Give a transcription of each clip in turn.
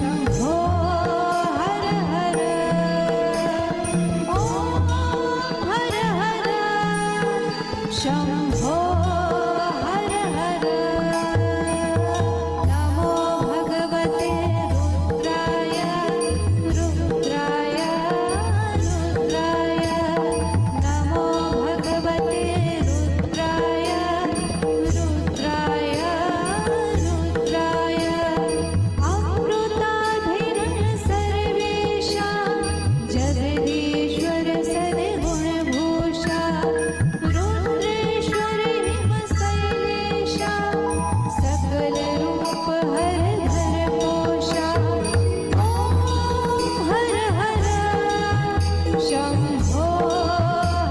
शंभो हर हर ओम हर हर शंभो हर हर नमो भगवते रुद्राय रुद्राय रुद्राय नमो भगवते रुद्राय रुद्राय रुद्राय अमृताधिरण सर्वेषां जगदीश्वर सद्गुणभूषा रुद्रेश्वर हिमशैलेशा सकल रूप हर धर पोषा ओम हर हर शंभो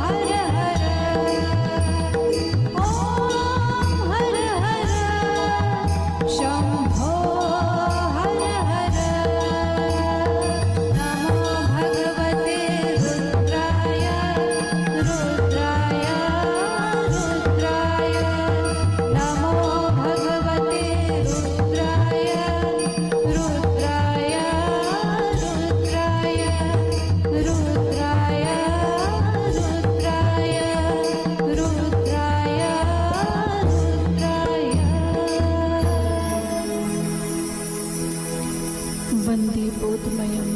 हर हर ओम हर हर शंभो हर हर नमो भगवते रुद्राय रुद्राय रुद्राय नमो भगवते रुद्राय रुद्राय रुद्राय रुद्राय रुद्राय रुद्राय रुद्राय वंदे बोधमयं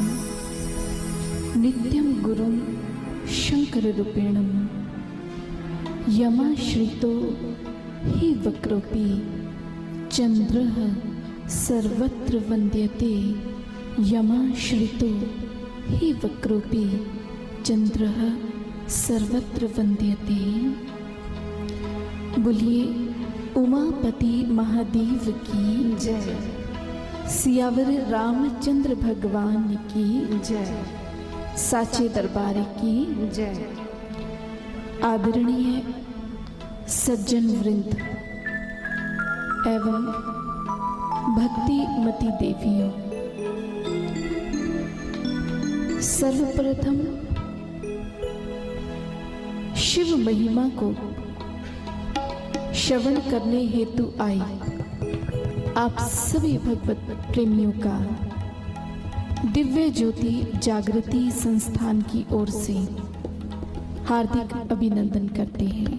नित्यं गुरुं शंकररूपेणं यमाश्रितो हि वक्रोऽपि चन्द्रः सर्वत्र वन्द्यते यमाश्रितो हि वक्रोऽपि चन्द्रः सर्वत्र वन्द्यते। बोलिए उमापति महादेव की जय। सियावर रामचंद्र भगवान की जय। साचे दरबार की जय। आदरणीय सज्जन वृंद एवं भक्तिमती देवियों, सर्वप्रथम शिव महिमा को श्रवण करने हेतु आई आप सभी भगवत प्रेमियों का दिव्य ज्योति जागृति संस्थान की ओर से हार्दिक अभिनंदन करते हैं।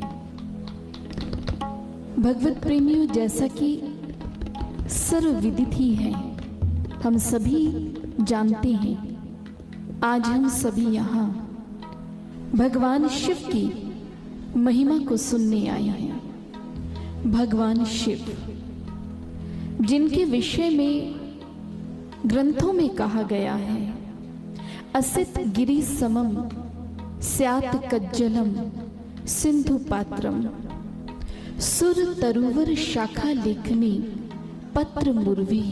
भगवत प्रेमियों, जैसा कि सर्वविदित ही है, हम सभी जानते हैं, आज हम सभी यहाँ भगवान शिव की महिमा को सुनने आए हैं। भगवान शिव जिनके विषय में ग्रंथों में कहा गया है, असित गिरि समम स्यात् कज्जलम सिंधु पात्रम सुर तरुवर शाखा लेखनी पत्र मुर्वी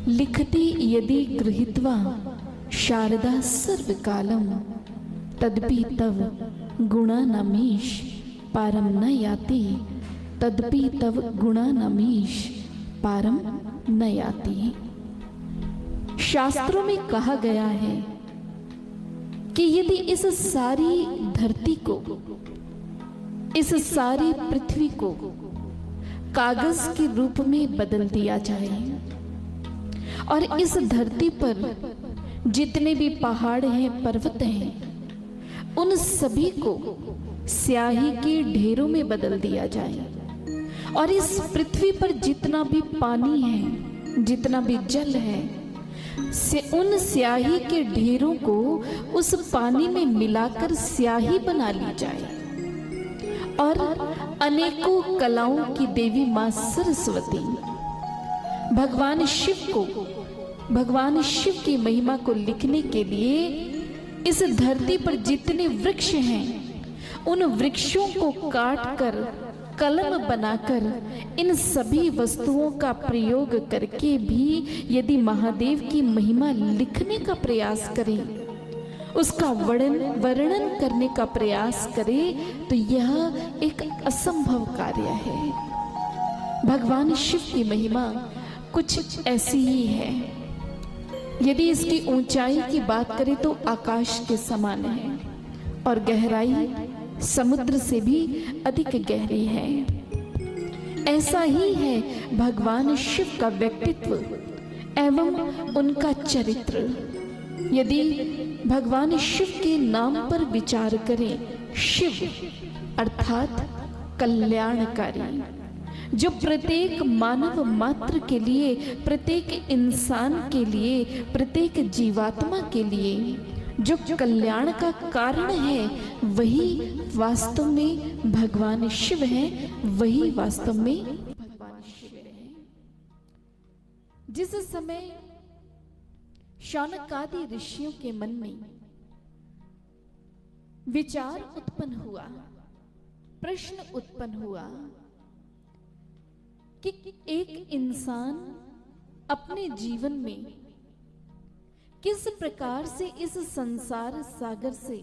लिखती यदि गृहीत्वा शारदा सर्वकालम तदपि तव गुणानामीश पारम न याति तदपि तव गुणानामीश पारम न याति। शास्त्रों में कहा गया है कि यदि इस सारी धरती को, इस सारी पृथ्वी को कागज के रूप में बदल दिया जाए और इस धरती पर जितने भी पहाड़ हैं, पर्वत हैं, उन सभी को स्याही के ढेरों में बदल दिया जाए और इस पृथ्वी पर जितना भी पानी है, जितना भी जल है, से उन स्याही के ढेरों को उस पानी में मिलाकर स्याही बना ली जाए और अनेकों कलाओं की देवी मां सरस्वती भगवान शिव की महिमा को लिखने के लिए इस धरती पर जितने वृक्ष हैं, उन वृक्षों को काटकर कलम बनाकर इन सभी वस्तुओं का प्रयोग करके भी यदि महादेव की महिमा लिखने का प्रयास करें, उसका वर्णन करने का प्रयास करें, तो यह एक असंभव कार्य है। भगवान शिव की महिमा कुछ ऐसी ही है। यदि इसकी ऊंचाई की बात करें तो आकाश के समान है और गहराई समुद्र से भी अधिक गहरी है। ऐसा ही है भगवान शिव का व्यक्तित्व, एवं उनका चरित्र। यदि भगवान शिव के नाम पर विचार करें, शिव अर्थात कल्याणकारी, जो प्रत्येक मानव मात्र के लिए, प्रत्येक इंसान के लिए, प्रत्येक जीवात्मा के लिए जो कल्याण का कारण है, वही वास्तव में भगवान शिव हैं, वही वास्तव में भगवान शिव हैं। जिस समय शौनकादि ऋषियों के मन में विचार उत्पन्न हुआ, प्रश्न उत्पन्न हुआ कि एक इंसान अपने जीवन में किस प्रकार से इस संसार सागर से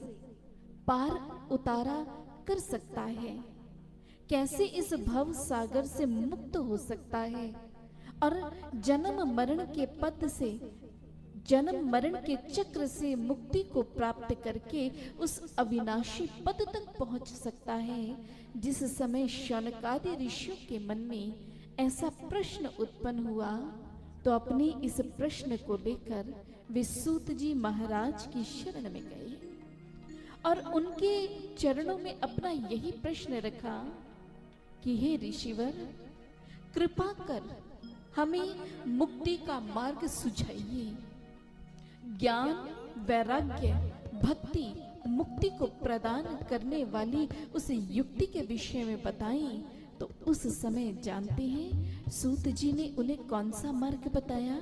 पार उतारा कर सकता है, कैसे इस भव सागर से मुक्त हो सकता है और जन्म मरण के पद से, जन्म मरण के चक्र से मुक्ति को प्राप्त करके उस अविनाशी पद तक पहुंच सकता है। जिस समय शौनकादि ऋषियों के मन में ऐसा प्रश्न उत्पन्न हुआ, तो अपने इस प्रश्न को लेकर वे सूत जी महाराज की शरण में गए और उनके चरणों में अपना यही प्रश्न रखा कि हे ऋषिवर, कृपा कर हमें मुक्ति का मार्ग सुझाइए। ज्ञान, वैराग्य, भक्ति, मुक्ति को प्रदान करने वाली उस युक्ति के विषय में बताएं। तो उस समय जानते हैं सूत जी ने उन्हें कौन सा मार्ग बताया?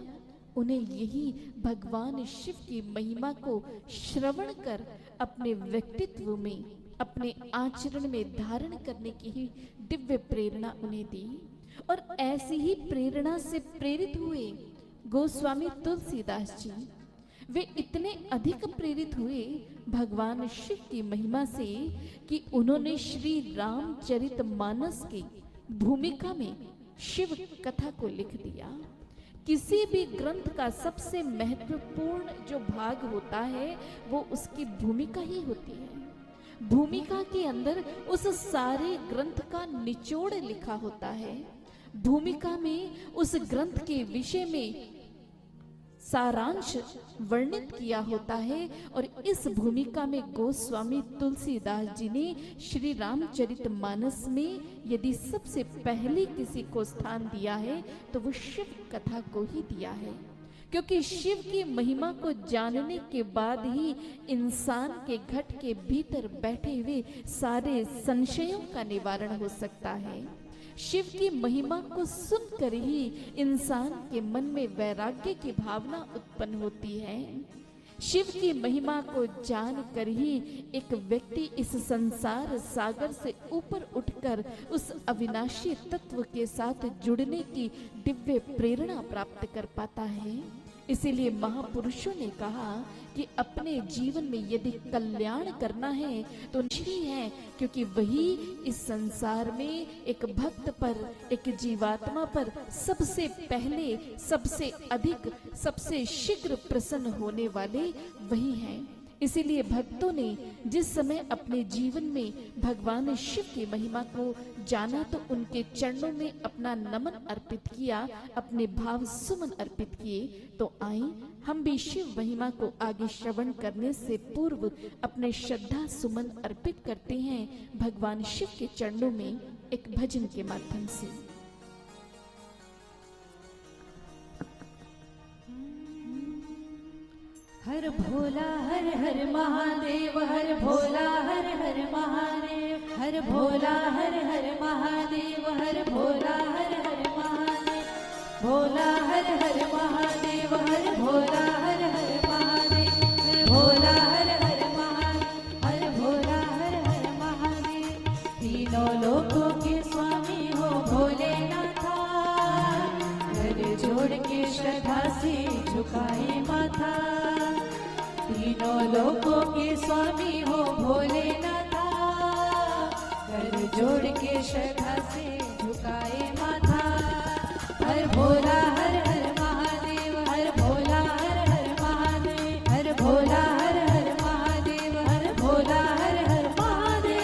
उन्हें यही भगवान शिव की महिमा को श्रवण कर अपने व्यक्तित्व में, अपने आचरण में धारण करने की ही दिव्य प्रेरणा उन्हें दी। और ऐसी ही प्रेरणा से प्रेरित हुए गोस्वामी तुलसीदास जी। वे इतने अधिक प्रेरित हुए भगवान शिव की महिमा से कि उन्होंने श्री रामचरितमानस की भूमिका में शिव कथा को लिख दिया। किसी भी ग्रंथ का सबसे महत्वपूर्ण जो भाग होता है वो उसकी भूमिका ही होती है। भूमिका के अंदर उस सारे ग्रंथ का निचोड़ लिखा होता है। भूमिका में उस ग्रंथ के विषय में सारांश वर्णित किया होता है। और इस भूमिका में गोस्वामी तुलसीदास जी ने श्री रामचरितमानस में यदि सबसे पहले किसी को स्थान दिया है तो वो शिव कथा को ही दिया है, क्योंकि शिव की महिमा को जानने के बाद ही इंसान के घट के भीतर बैठे हुए सारे संशयों का निवारण हो सकता है। शिव की महिमा को सुनकर ही इंसान के मन में वैराग्य की भावना उत्पन्न होती है। शिव की महिमा को जानकर ही एक व्यक्ति इस संसार सागर से ऊपर उठकर उस अविनाशी तत्व के साथ जुड़ने की दिव्य प्रेरणा प्राप्त कर पाता है। इसीलिए महापुरुषों ने कहा कि अपने जीवन में यदि कल्याण करना है तो श्री है, क्योंकि वही इस संसार में एक भक्त पर, एक जीवात्मा पर सबसे पहले, सबसे अधिक, सबसे शीघ्र प्रसन्न होने वाले वही हैं। इसीलिए भक्तों ने जिस समय अपने जीवन में भगवान शिव की महिमा को जाना तो उनके चरणों में अपना नमन अर्पित किया, अपने भाव सुमन अर्पित किए। तो आए हम भी शिव महिमा को आगे श्रवण करने से पूर्व अपने श्रद्धा सुमन अर्पित करते हैं भगवान शिव के चरणों में एक भजन के माध्यम से। हर भोला हर हर महादेव, हर भोला हर हर महादेव, हर भोला हर हर महादेव, हर भोला हर हर महादेव, भोला हर हर महादेव, हर भोला हर हर महादेव, हर भोला हर हर महादेव, हर भोला हर हर महादेव। तीनों लोकों के स्वामी हो भोलेनाथा, कर जोड़ के श्रद्धा से झुकाए माथा। तीनों लोकों के स्वामी हो भोलेनाथा, कर जोड़ के श्रद्धा से झुकाए माथा। हर भोला हर हर महादेव, हर भोला हर हर महादेव, हर भोला हर हर महादेव, हर भोला हर हर महादेव।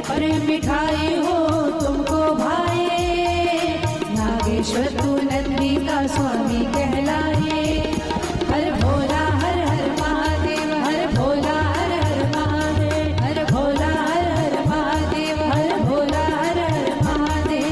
प्रेम मिठाई हो तुमको भाए, नागेश्वर तू नंदी का स्वामी कहलाए। हर भोला हर हर महादेव, हर भोला हर हर महादेव, हर भोला हर हर महादेव, हर भोला हर हर महादेव।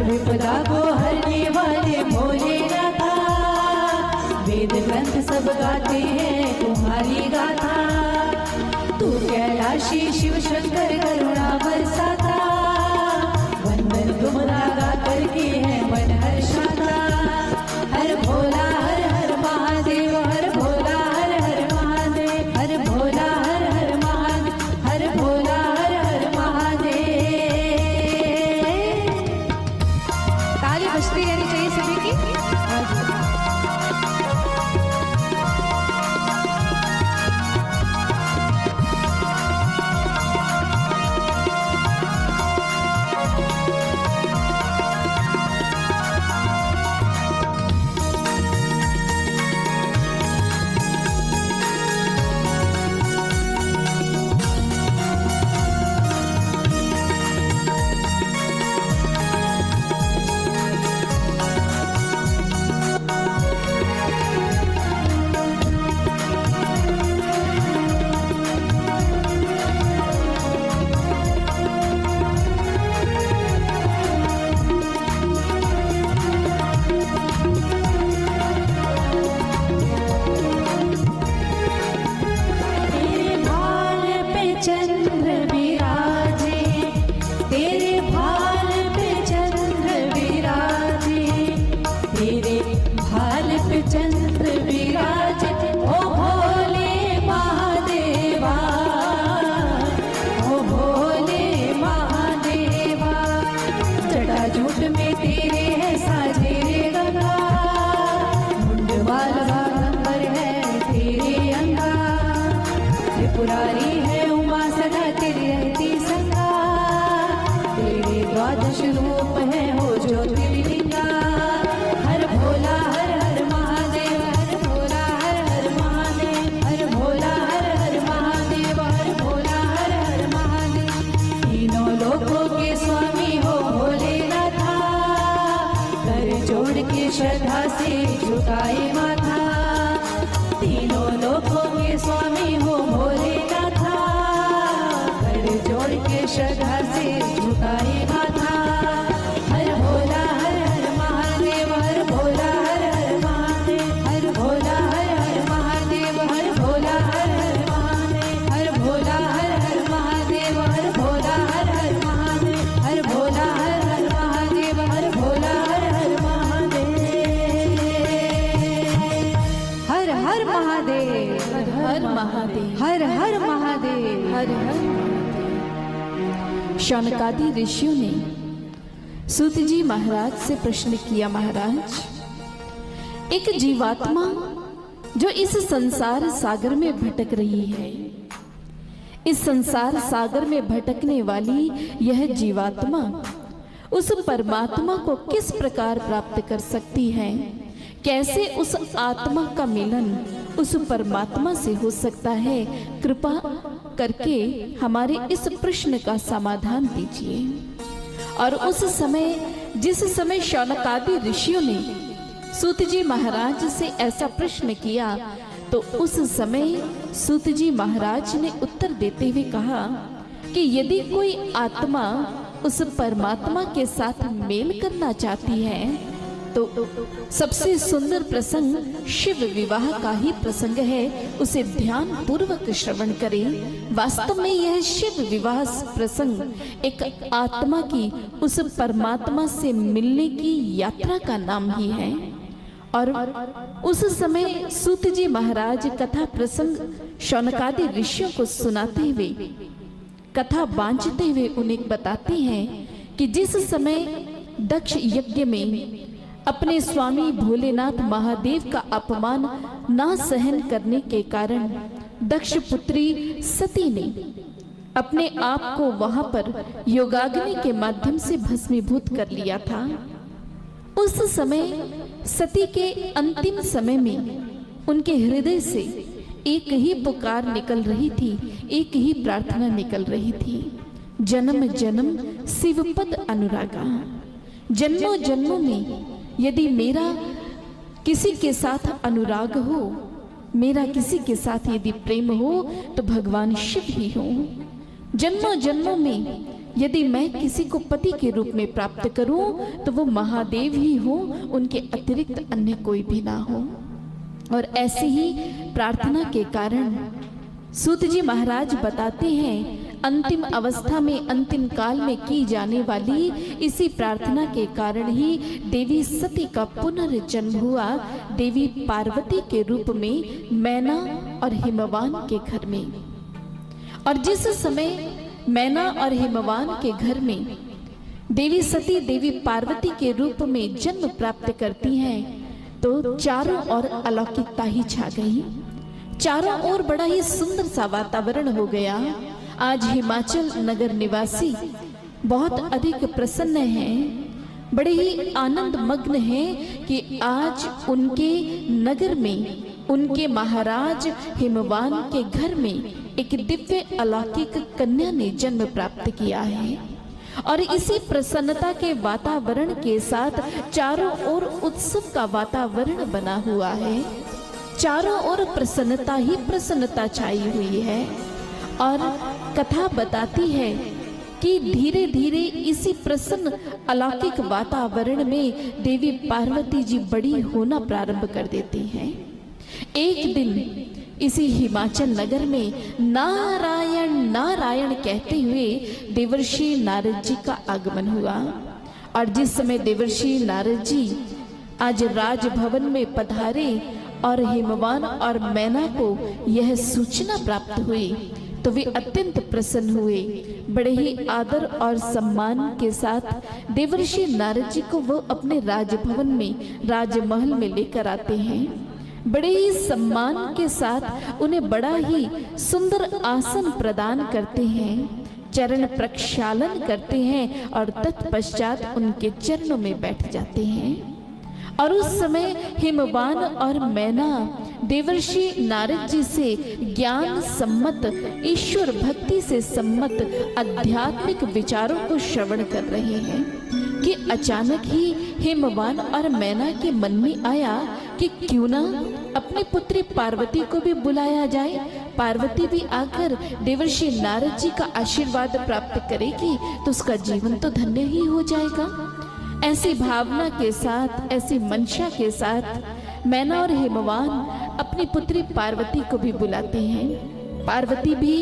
विपदा को हरने वाले भोलेनाथा, वेद ग्रंथ सब गाते हैं तुम्हारी गाथा। तू कैलाशी शिव शंकर करुणा बरसाता, वंदन तुम्हारा गा करके है मन हर्षाता। हर भोला हर हर महादेव, हर भोला हर हर महादेव, हर भोला हर हर महादेव, हर भोला हर हर महादेव। ताली बजती रहनी चाहिए सभी की। पुरारी है उमा सदा तेरी रहती संगा, तेरे द्वादश रूप है हो ज्योतिर्लिंगा। हर भोला हर हर महादेव, हर भोला हर हर महादेव, हर भोला हर हर महादेव, हर भोला हर हर महादेव। तीनों लोकों के स्वामी हो भोलेनाथा, कर जोड़ के श्रद्धा से झुकाए माथा। तीनों लोकों के स्वामी हो भोलेनाथा, कर जोड़ के श्रद्धा से झुकाए माथा। हर भोला हर हर महादेव, हर भोला हर हर महादेव, हर भोला हर हर महादेव, हर भोला हर हर महादेव, हर भोला हर हर महादेव, हर भोला हर हर महादेव, हर भोला हर हर महादेव, हर भोला हर हर महादेव। हर हर महादेव, हर हर महादेव, हर हर महादेव, हर हर महादेव। शौनकादि ऋषियों ने सूत जी महाराज से प्रश्न किया, महाराज एक जीवात्मा जो इस संसार सागर में भटक रही है, इस संसार सागर में भटकने वाली यह जीवात्मा उस परमात्मा को किस प्रकार प्राप्त कर सकती है? कैसे उस आत्मा का मिलन उस परमात्मा से हो सकता है? कृपा करके हमारे इस प्रश्न का समाधान दीजिए। और उस समय, जिस समय शौनकादि ऋषियों ने सूत जी महाराज से ऐसा प्रश्न किया, तो उस समय सूत जी महाराज ने उत्तर देते हुए कहा, कि यदि कोई आत्मा उस परमात्मा के साथ मेल करना चाहती है तो सबसे सुंदर प्रसंग शिव विवाह का ही प्रसंग है। उसे ध्यान पूर्वक श्रवण करें। वास्तव में यह शिव विवाह प्रसंग एक आत्मा की उस परमात्मा से मिलने की यात्रा का नाम ही है। और उस समय सूत जी महाराज कथा प्रसंग शौनकादि ऋषियों को सुनाते हुए, कथा बांचते हुए उन्हें बताते हैं कि जिस समय दक्ष यज्ञ में अपने स्वामी भोलेनाथ महादेव का अपमान ना सहन करने के कारण दक्ष पुत्री सती ने अपने आप को वहां पर योगाग्नि के माध्यम से भस्मीभूत कर लिया था। उस समय सती के अंतिम समय में उनके हृदय से एक ही पुकार निकल रही थी, एक ही प्रार्थना निकल रही थी, जन्म जन्म शिवपद अनुरागा। जन्मों जन्मों में यदि मेरा किसी के साथ अनुराग हो, मेरा किसी के साथ यदि प्रेम हो तो भगवान शिव ही हो। जन्मों जन्मों में यदि मैं किसी को पति के रूप में प्राप्त करूं तो वो महादेव ही हो, उनके अतिरिक्त अन्य कोई भी ना हो। और ऐसी ही प्रार्थना के कारण सूत जी महाराज बताते हैं अंतिम अवस्था में, अंतिम काल में की जाने वाली इसी प्रार्थना के कारण ही देवी सती का पुनर्जन्म हुआ, देवी पार्वती के रूप में मैना और हिमवान के घर में। और जिस समय मैना और हिमवान के घर में देवी सती देवी पार्वती के रूप में जन्म प्राप्त करती हैं तो चारों ओर अलौकिकता ही छा गई। चारों ओर बड़ा ही सुंदर सा वातावरण हो गया। आज हिमाचल नगर निवासी बहुत अधिक प्रसन्न हैं, बड़े ही आनंद मग्न हैं कि आज उनके नगर में उनके महाराज हिमवान के घर में एक दिव्य अलौकिक कन्या ने जन्म प्राप्त किया है। और इसी प्रसन्नता के वातावरण के साथ चारों ओर उत्सव का वातावरण बना हुआ है। चारों ओर प्रसन्नता ही प्रसन्नता छाई हुई है। और कथा बताती है कि धीरे धीरे इसी प्रसन्न अलौकिक वातावरण में देवी पार्वती जी बड़ी होना प्रारंभ कर देती हैं। एक दिन इसी हिमाचल नगर में नारायण नारायण कहते हुए देवर्षि नारद जी का आगमन हुआ। और जिस समय देवर्षि नारद जी आज राजभवन में पधारे और हिमवान और मैना को यह सूचना प्राप्त हुई तो वे अत्यंत प्रसन्न हुए। बड़े ही आदर और सम्मान के साथ देवर्षि नारद जी को वो अपने राजभवन में, राजमहल में लेकर आते हैं। बड़े ही सम्मान के साथ उन्हें बड़ा ही सुंदर आसन प्रदान करते हैं, चरण प्रक्षालन करते हैं और तत्पश्चात उनके चरणों में बैठ जाते हैं। और उस समय हिमवान और मैना देवर्षि नारद जी से ज्ञान सम्मत, ईश्वर भक्ति से सम्मत आध्यात्मिक विचारों को श्रवण कर रहे हैं कि अचानक ही हिमवान और मैना के मन में आया कि क्यों ना अपनी पुत्री पार्वती को भी बुलाया जाए। पार्वती भी आकर देवर्षि नारद जी का आशीर्वाद प्राप्त करेगी तो उसका जीवन तो धन्य ही हो जाएगा। ऐसी भावना के साथ, ऐसी मंशा के साथ मैना और हिमवान अपनी पुत्री पार्वती को भी बुलाते हैं। पार्वती भी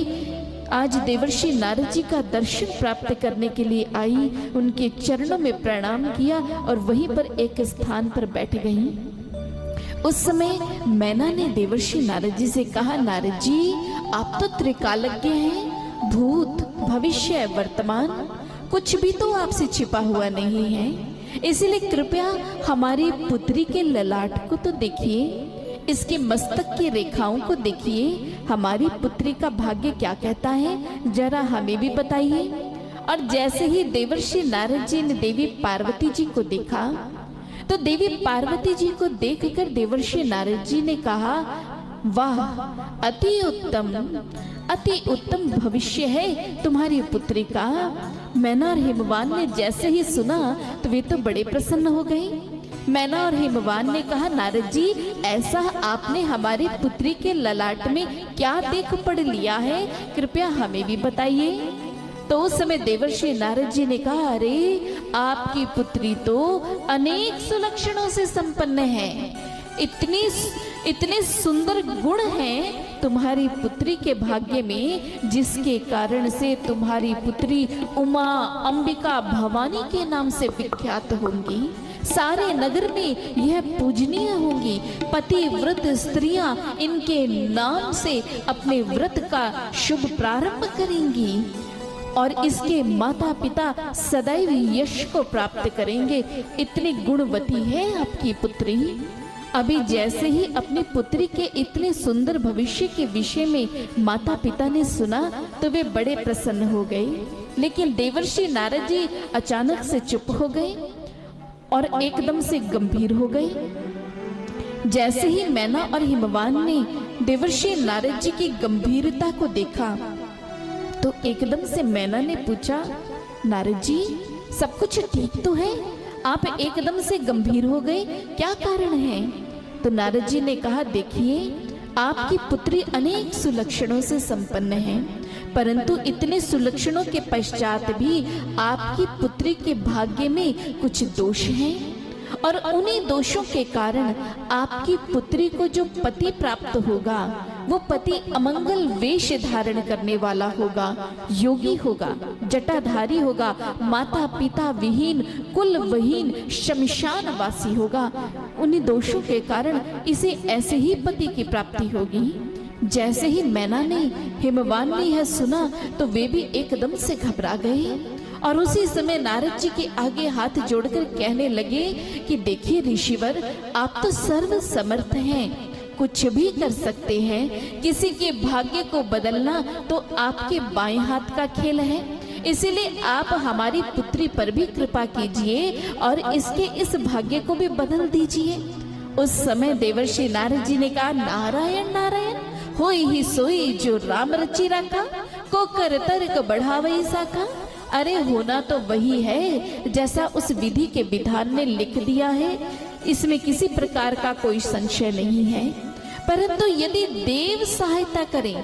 आज देवर्षि नारद जी का दर्शन प्राप्त करने के लिए आई, उनके चरणों में प्रणाम किया और वहीं पर एक स्थान पर बैठ गई। उस समय मैना ने देवर्षि नारद जी से कहा, नारद जी आप तो त्रिकालज्ञ हैं, भूत भविष्य वर्तमान कुछ भी तो आपसे छिपा हुआ नहीं है, इसलिए कृपया हमारी पुत्री के ललाट को तो देखिए, इसके मस्तक की रेखाओं को देखिए, हमारी पुत्री का भाग्य क्या कहता है जरा हमें भी बताइए। और जैसे ही देवर्षि नारद जी ने देवी पार्वती जी को देखा तो देवी पार्वती जी को देखकर देवर्षि नारद जी ने कहा, वाह अति उत्तम भविष्य है तुम्हारी पुत्री का। मैना और हिमवान ने जैसे ही सुना तो वे तो बड़े प्रसन्न हो गए। मैना और हिमवान ने कहा, नारद जी ऐसा आपने हमारी पुत्री के ललाट में क्या देख पढ़ लिया है, कृपया हमें भी बताइए। तो उस समय देवर्षि नारद जी ने कहा, अरे आपकी पुत्री तो अनेक सुलक्षणों से संपन्न है, इतने सुंदर गुण हैं तुम्हारी पुत्री के भाग्य में, जिसके कारण से तुम्हारी पुत्री उमा, अंबिका, भवानी के नाम से विख्यात होंगी। सारे नगर में यह पूजनीय होंगी। पतिव्रत स्त्रियां इनके नाम से अपने व्रत का शुभ प्रारंभ करेंगी और इसके माता पिता सदैव यश को प्राप्त करेंगे। इतनी गुणवती है आपकी पुत्री। अभी जैसे ही अपनी पुत्री के इतने सुंदर भविष्य के विषय में माता पिता ने सुना तो वे बड़े प्रसन्न हो गए। लेकिन देवर्षि नारद जी अचानक से चुप हो गए और एकदम से गंभीर हो गए। जैसे ही मैना और हिमवान ने देवर्षि नारद जी की गंभीरता को देखा तो एकदम से मैना ने पूछा, नारद जी सब कुछ ठीक तो है? आप एकदम से गंभीर हो गए, क्या कारण है? तो नारद जी ने कहा, देखिए आपकी पुत्री अनेक सुलक्षणों से संपन्न है, परंतु इतने सुलक्षणों के पश्चात भी आपकी पुत्री के भाग्य में कुछ दोष हैं और उन्हीं दोषों के कारण आपकी पुत्री को जो पति प्राप्त होगा वो पति अमंगल वेश धारण करने वाला होगा, योगी होगा, जटाधारी होगा, माता पिता विहीन, कुल विहीन, शमशान वासी होगा। उन्हीं दोषों के कारण इसे ऐसे ही पति की प्राप्ति होगी। जैसे ही मैना ने, हिमवान ने यह सुना तो वे भी एकदम से घबरा गए और उसी समय नारद जी के आगे हाथ जोड़कर कहने लगे कि देखिए ऋषिवर, आप तो सर्व समर्थ हैं, कुछ भी कर सकते हैं। किसी के भाग्य को बदलना तो आपके बाएं हाथ का खेल है, इसीलिए आप हमारी पुत्री पर भी कृपा कीजिए और इसके इस भाग्य को भी बदल दीजिए। उस समय देवर्षि नारद जी ने कहा, नारायण नारायण, होई ही सोई जो राम रचि राखा, को कर तर्क बढ़ावई साखा। अरे होना तो वही है जैसा उस विधि के विधान ने लिख दिया है, इसमें किसी प्रकार का कोई संशय नहीं है। परंतु यदि देव सहायता करें,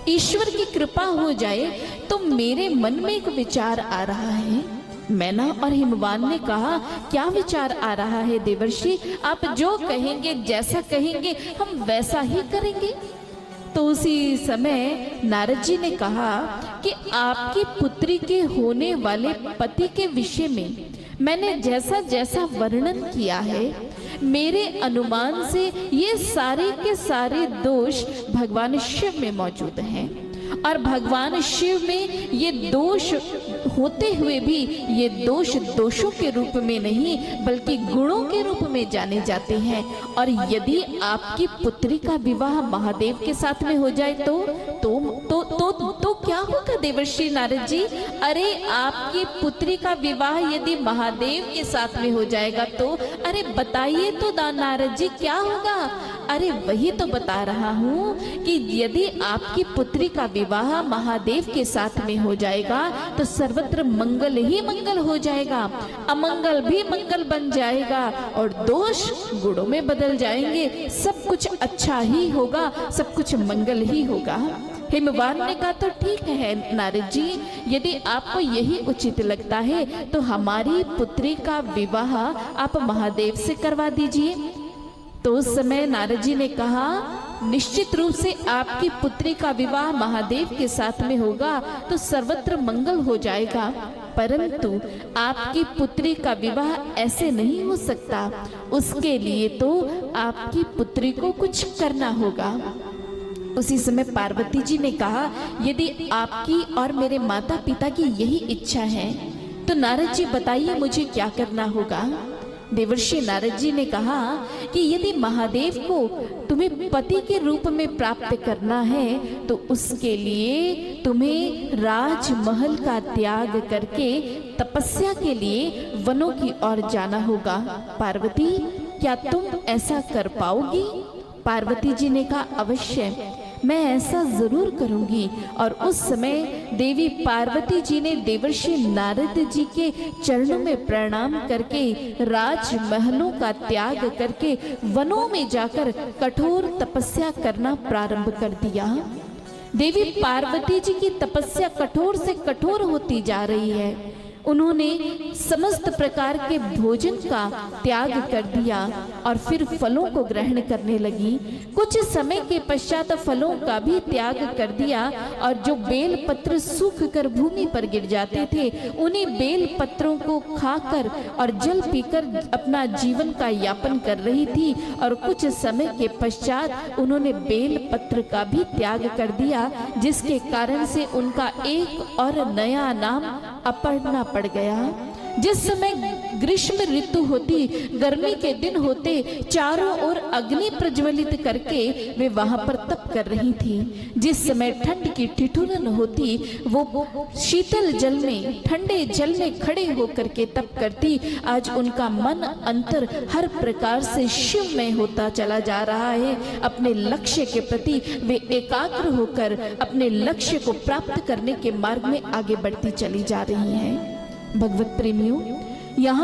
ईश्वर की कृपा हो जाए तो मेरे मन में एक विचार आ रहा है। मैना और हिमवान ने कहा, क्या विचार आ रहा है देवर्षि? आप जो कहेंगे, जैसा कहेंगे हम वैसा ही करेंगे। तो उसी समय नारद जी ने कहा कि आपकी पुत्री के होने वाले पति के विषय में मैंने जैसा जैसा वर्णन किया है, मेरे अनुमान से ये सारे के सारे दोष भगवान शिव में मौजूद हैं और भगवान शिव में ये दोष होते हुए भी ये दोष दोषों के रूप में नहीं बल्कि गुणों के रूप में जाने जाते हैं। और यदि आपकी पुत्री का विवाह महादेव के साथ में हो जाए तो क्या होगा देवर्षि नारद जी? अरे आपकी पुत्री का विवाह यदि महादेव के साथ में हो जाएगा तो अरे बताइए तो नारद जी क्या होगा? अरे वही तो बता रहा हूँ कि यदि आपकी पुत्री का विवाह महादेव के साथ में हो जाएगा तो सर्वत्र मंगल ही मंगल हो जाएगा, अमंगल भी मंगल बन जाएगा और दोष गुणों में बदल जाएंगे। सब कुछ अच्छा ही होगा, सब कुछ मंगल ही होगा। हिमवान ने कहा, तो ठीक है नारद जी, यदि आपको यही उचित लगता है तो हमारी पुत्री का विवाह आप महादेव से करवा दीजिए। तो उस समय नारद जी ने कहा, निश्चित रूप से आपकी पुत्री का विवाह महादेव के साथ में होगा तो सर्वत्र मंगल हो जाएगा, परंतु आपकी पुत्री का विवाह ऐसे नहीं हो सकता। उसके लिए तो आपकी पुत्री को कुछ करना होगा। उसी समय पार्वती जी ने कहा, यदि आपकी और मेरे माता पिता की यही इच्छा है तो नारद जी बताइए मुझे क्या करना होगा। देवर्षि नारद जी ने कहा कि यदि महादेव को तुम्हें पति के रूप में प्राप्त करना है तो उसके लिए तुम्हें राजमहल का त्याग करके तपस्या के लिए वनों की ओर जाना होगा। पार्वती, क्या तुम ऐसा कर पाओगी? पार्वती जी ने कहा, अवश्य मैं ऐसा जरूर करूंगी। और उस समय देवी पार्वती जी ने देवर्षि नारद जी के चरणों में प्रणाम करके राजमहलों का त्याग करके वनों में जाकर कठोर तपस्या करना प्रारंभ कर दिया। देवी पार्वती जी की तपस्या कठोर से कठोर होती जा रही है। उन्होंने समस्त प्रकार के भोजन का त्याग कर दिया और फिर फलों को ग्रहण करने लगी। कुछ समय के पश्चात फलों का भी त्याग कर दिया और जो बेल पत्र सूख कर भूमि पर गिर जाते थे, उन्हीं बेल पत्रों को खाकर और जल पीकर अपना जीवन का यापन कर रही थी। और कुछ समय के पश्चात उन्होंने बेल पत्र का भी त्याग कर दिया, जिसके कारण से उनका एक और नया नाम अपर्णा पड़ गया। जिस समय ग्रीष्म ऋतु होती, गर्मी के दिन होते, चारों ओर अग्नि प्रज्वलित करके वे वहां पर तप कर रही थी। जिस समय ठंड की ठिठुरन होती, वो शीतल जल में, ठंडे जल में खड़े होकर के तप करती। आज उनका मन अंतर हर प्रकार से शिवमय होता चला जा रहा है। अपने लक्ष्य के प्रति वे एकाग्र होकर अपने लक्ष्य को प्राप्त करने के मार्ग में आगे बढ़ती चली जा रही हैं। भगवत प्रेमियों, यहाँ